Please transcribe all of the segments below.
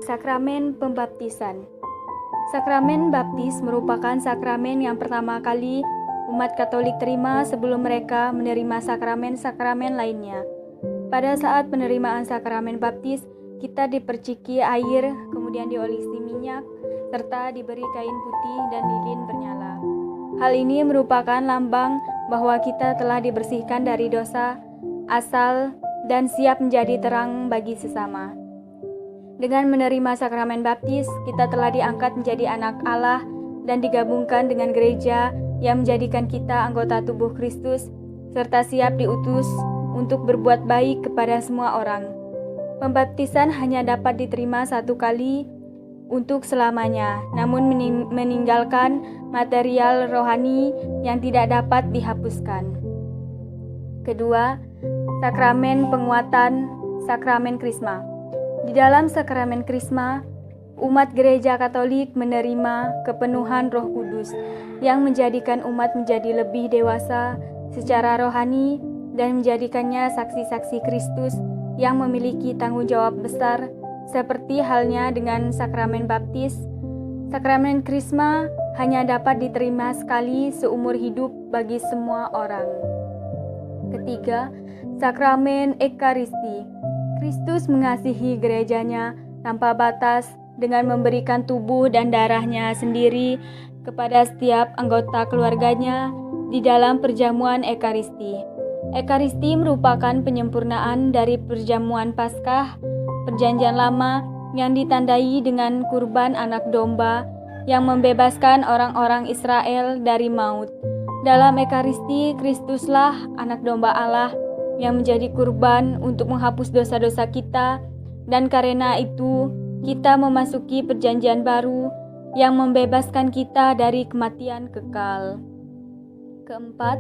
Sakramen Pembaptisan. Sakramen baptis merupakan sakramen yang pertama kali umat Katolik terima sebelum mereka menerima sakramen-sakramen lainnya. Pada saat penerimaan sakramen baptis, kita diperciki air, kemudian diolesi minyak, serta diberi kain putih dan lilin bernyala. Hal ini merupakan lambang bahwa kita telah dibersihkan dari dosa asal dan siap menjadi terang bagi sesama. Dengan menerima sakramen baptis, kita telah diangkat menjadi anak Allah dan digabungkan dengan gereja yang menjadikan kita anggota tubuh Kristus, serta siap diutus untuk berbuat baik kepada semua orang. Pembaptisan hanya dapat diterima satu kali untuk selamanya, namun meninggalkan material rohani yang tidak dapat dihapuskan. Kedua, sakramen penguatan, sakramen Krisma. Di dalam sakramen Krisma, umat gereja Katolik menerima kepenuhan Roh Kudus yang menjadikan umat menjadi lebih dewasa secara rohani dan menjadikannya saksi-saksi Kristus yang memiliki tanggung jawab besar, seperti halnya dengan sakramen baptis. Sakramen Krisma hanya dapat diterima sekali seumur hidup bagi semua orang. Ketiga, sakramen Ekaristi. Kristus mengasihi gerejanya tanpa batas dengan memberikan tubuh dan darahnya sendiri kepada setiap anggota keluarganya di dalam perjamuan Ekaristi. Ekaristi merupakan penyempurnaan dari perjamuan Paskah, Perjanjian Lama yang ditandai dengan kurban anak domba yang membebaskan orang-orang Israel dari maut. Dalam Ekaristi, Kristuslah anak domba Allah yang menjadi kurban untuk menghapus dosa-dosa kita, dan karena itu kita memasuki perjanjian baru yang membebaskan kita dari kematian kekal. Keempat,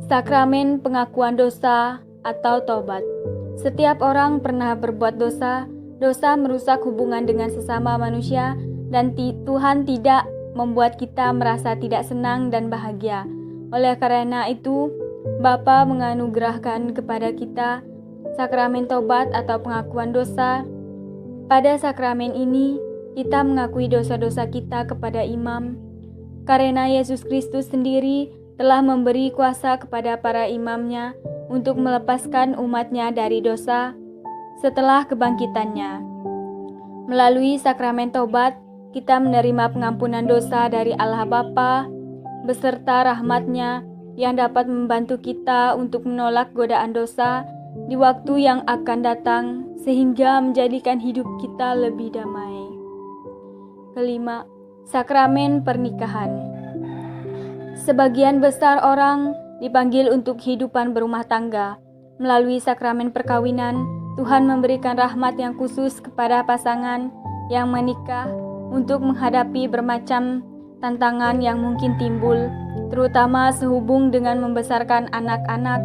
sakramen pengakuan dosa atau taubat. Setiap orang pernah berbuat dosa. Dosa merusak hubungan dengan sesama manusia, dan Tuhan tidak membuat kita merasa tidak senang dan bahagia. Oleh karena itu, Bapa menganugerahkan kepada kita sakramen taubat atau pengakuan dosa. Pada sakramen ini, kita mengakui dosa-dosa kita kepada imam. Karena Yesus Kristus sendiri telah memberi kuasa kepada para imamnya untuk melepaskan umatnya dari dosa setelah kebangkitannya. Melalui sakramen taubat, kita menerima pengampunan dosa dari Allah Bapa beserta rahmat-Nya yang dapat membantu kita untuk menolak godaan dosa di waktu yang akan datang sehingga menjadikan hidup kita lebih damai. Kelima, sakramen pernikahan. Sebagian besar orang dipanggil untuk kehidupan berumah tangga. Melalui sakramen perkawinan, Tuhan memberikan rahmat yang khusus kepada pasangan yang menikah untuk menghadapi bermacam tantangan yang mungkin timbul, terutama sehubung dengan membesarkan anak-anak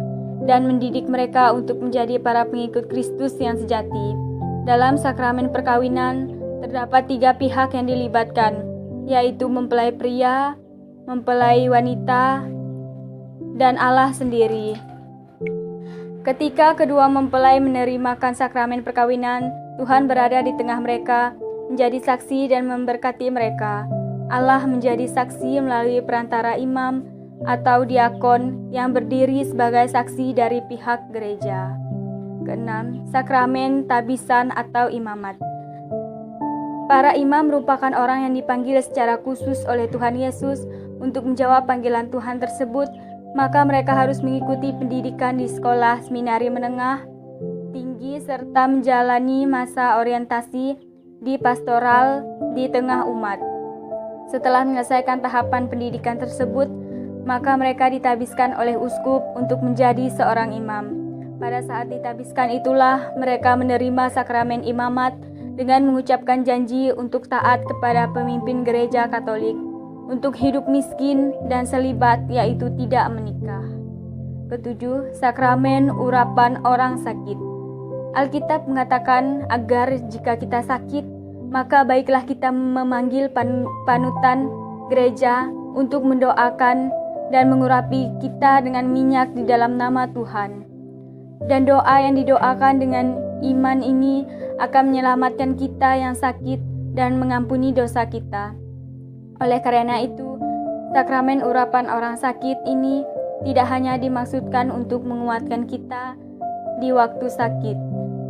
dan mendidik mereka untuk menjadi para pengikut Kristus yang sejati. Dalam sakramen perkawinan, terdapat 3 pihak yang dilibatkan, yaitu mempelai pria, mempelai wanita, dan Allah sendiri. Ketika kedua mempelai menerimakan sakramen perkawinan, Tuhan berada di tengah mereka, menjadi saksi dan memberkati mereka. Allah menjadi saksi melalui perantara imam atau diakon yang berdiri sebagai saksi dari pihak gereja. Keenam, sakramen tabisan atau imamat. Para imam merupakan orang yang dipanggil secara khusus oleh Tuhan Yesus untuk menjawab panggilan Tuhan tersebut, maka mereka harus mengikuti pendidikan di sekolah seminari menengah tinggi serta menjalani masa orientasi di pastoral di tengah umat. Setelah menyelesaikan tahapan pendidikan tersebut, maka mereka ditabiskan oleh uskup untuk menjadi seorang imam. Pada saat ditabiskan itulah mereka menerima sakramen imamat dengan mengucapkan janji untuk taat kepada pemimpin gereja Katolik, untuk hidup miskin dan selibat, yaitu tidak menikah. Ketujuh, sakramen urapan orang sakit. Alkitab mengatakan agar jika kita sakit, maka baiklah kita memanggil panutan gereja untuk mendoakan dan mengurapi kita dengan minyak di dalam nama Tuhan. Dan doa yang didoakan dengan iman ini akan menyelamatkan kita yang sakit dan mengampuni dosa kita. Oleh karena itu, sakramen urapan orang sakit ini tidak hanya dimaksudkan untuk menguatkan kita di waktu sakit,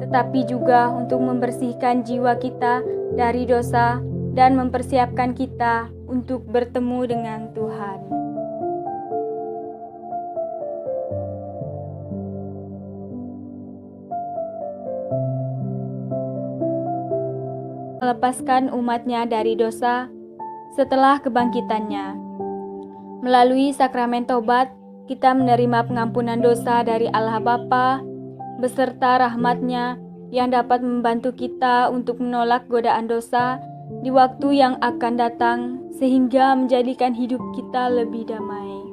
tetapi juga untuk membersihkan jiwa kita dari dosa dan mempersiapkan kita untuk bertemu dengan Tuhan. Melepaskan umatnya dari dosa setelah kebangkitannya. Melalui sakramen tobat, kita menerima pengampunan dosa dari Allah Bapa beserta rahmat-Nya yang dapat membantu kita untuk menolak godaan dosa di waktu yang akan datang sehingga menjadikan hidup kita lebih damai.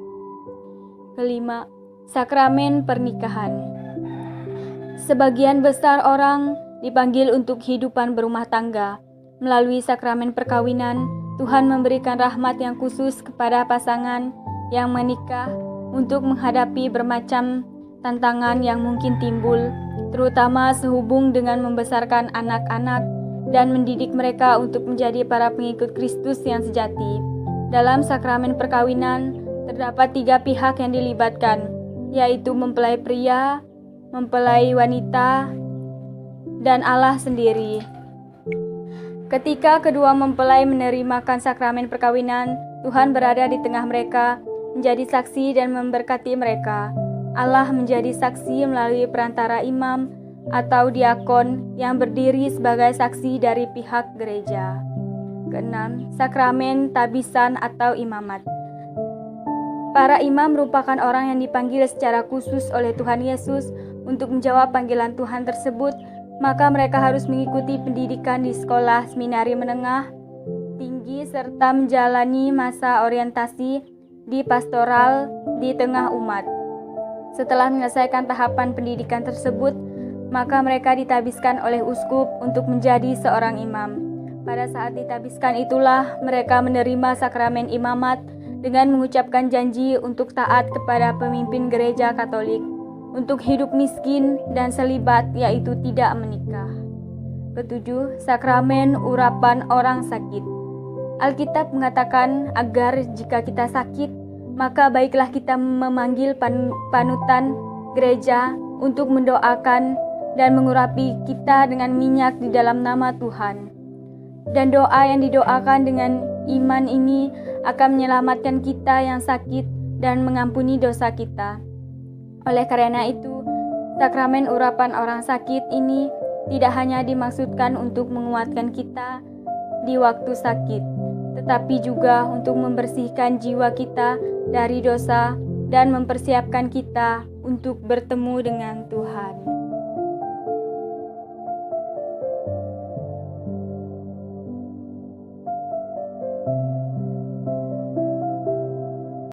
Kelima, sakramen pernikahan. Sebagian besar orang dipanggil untuk kehidupan berumah tangga. Melalui sakramen perkawinan, Tuhan memberikan rahmat yang khusus kepada pasangan yang menikah untuk menghadapi bermacam tantangan yang mungkin timbul, terutama sehubung dengan membesarkan anak-anak dan mendidik mereka untuk menjadi para pengikut Kristus yang sejati. Dalam sakramen perkawinan, terdapat 3 pihak yang dilibatkan, yaitu mempelai pria, mempelai wanita, dan Allah sendiri. Ketika kedua mempelai menerimakan sakramen perkawinan, Tuhan berada di tengah mereka, menjadi saksi dan memberkati mereka. Allah menjadi saksi melalui perantara imam atau diakon yang berdiri sebagai saksi dari pihak gereja. Keenam, sakramen tabisan atau imamat. Para imam merupakan orang yang dipanggil secara khusus oleh Tuhan Yesus untuk menjawab panggilan Tuhan tersebut, maka mereka harus mengikuti pendidikan di sekolah seminari menengah tinggi serta menjalani masa orientasi di pastoral di tengah umat. Setelah menyelesaikan tahapan pendidikan tersebut, maka mereka ditabiskan oleh uskup untuk menjadi seorang imam. Pada saat ditabiskan itulah mereka menerima sakramen imamat dengan mengucapkan janji untuk taat kepada pemimpin gereja Katolik, untuk hidup miskin dan selibat, yaitu tidak menikah. Ketujuh, sakramen urapan orang sakit. Alkitab mengatakan agar jika kita sakit, maka baiklah kita memanggil panutan gereja untuk mendoakan dan mengurapi kita dengan minyak di dalam nama Tuhan. Dan doa yang didoakan dengan iman ini akan menyelamatkan kita yang sakit dan mengampuni dosa kita. Oleh karena itu, sakramen urapan orang sakit ini tidak hanya dimaksudkan untuk menguatkan kita di waktu sakit, tetapi juga untuk membersihkan jiwa kita dari dosa dan mempersiapkan kita untuk bertemu dengan Tuhan.